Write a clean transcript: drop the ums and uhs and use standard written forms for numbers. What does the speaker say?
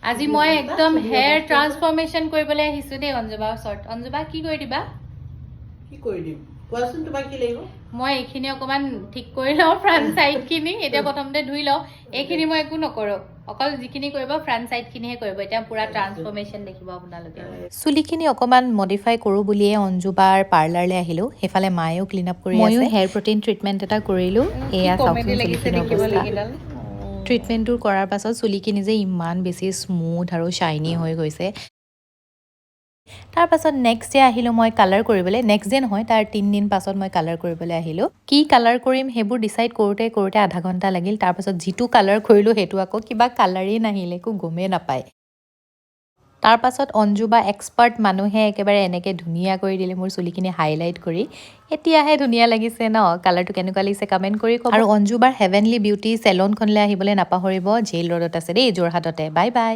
আজি মই একদম হেয়াৰ ট্ৰান্সফৰমেশ্যন কৰিবলৈ আহিছো দেই অঞ্জুবাৰ ওচৰত। অঞ্জুবা কি কৰি দিবা? কি কৰি দিম কোৱাচোন, তোমাক কি লাগিব? মই এইখিনি অকমান ঠিক কৰি লওঁ, ফ্ৰণ্ট চাইডখিনি। এতিয়া প্ৰথমতে ধুই লওঁ। এইখিনি মই একো নকৰোঁ, অকল যিখিনি কৰিব ফ্ৰণ্ট চাইডখিনিহে কৰিব। এতিয়া পুৰা ট্ৰান্সফৰমেশ্যন দেখিব আপোনালোকে। চুলিখিনি অকমান মডিফাই কৰোঁ বুলিয়ে অঞ্জুবাৰ পাৰ্লাৰলৈ আহিলোঁ। সেইফালে মায়েও ক্লিন আপ কৰি আছে। ময়ো হেয়াৰ প্ৰটিন ট্ৰিটমেণ্ট এটা কৰিলোঁ। এয়া চাওকচোন চুলিখিনিৰ অৱস্থা। ট্ৰিটমেণ্টটো কৰাৰ পাছত চুলিখিনি যে ইমান বেছি স্মুথ আৰু শ্বাইনি হৈ গৈছে। তাৰপাছত নেক্সট ডে আহিলোঁ মই কালাৰ কৰিবলৈ। নেক্সট ডে নহয়, তাৰ 3 দিন পাছত মই কালাৰ কৰিবলৈ আহিলোঁ। কি কালাৰ কৰিম সেইবোৰ ডিচাইড কৰোঁতে কৰোঁতে আধা ঘণ্টা লাগিল। তাৰপাছত যিটো কালাৰ কৰিলোঁ সেইটো আকৌ কিবা কালাৰেই নাহিলে, একো গমেই নাপায়। তাৰপাছত অঞ্জুবা এক্সপাৰ্ট মানুহে একেবাৰে এনেকৈ ধুনীয়া কৰি দিলে মোৰ চুলিখিনি হাইলাইট কৰি। এতিয়াহে ধুনীয়া লাগিছে ন? কালাৰটো কেনেকুৱা লাগিছে কমেণ্ট কৰি ক'ব। আৰু অঞ্জুবাৰ হেভেনলি বিউটি চেলনখনলৈ আহিবলৈ নাপাহৰিব। জেইল ৰোডত আছে দেই, যোৰহাটতে। Bye bye.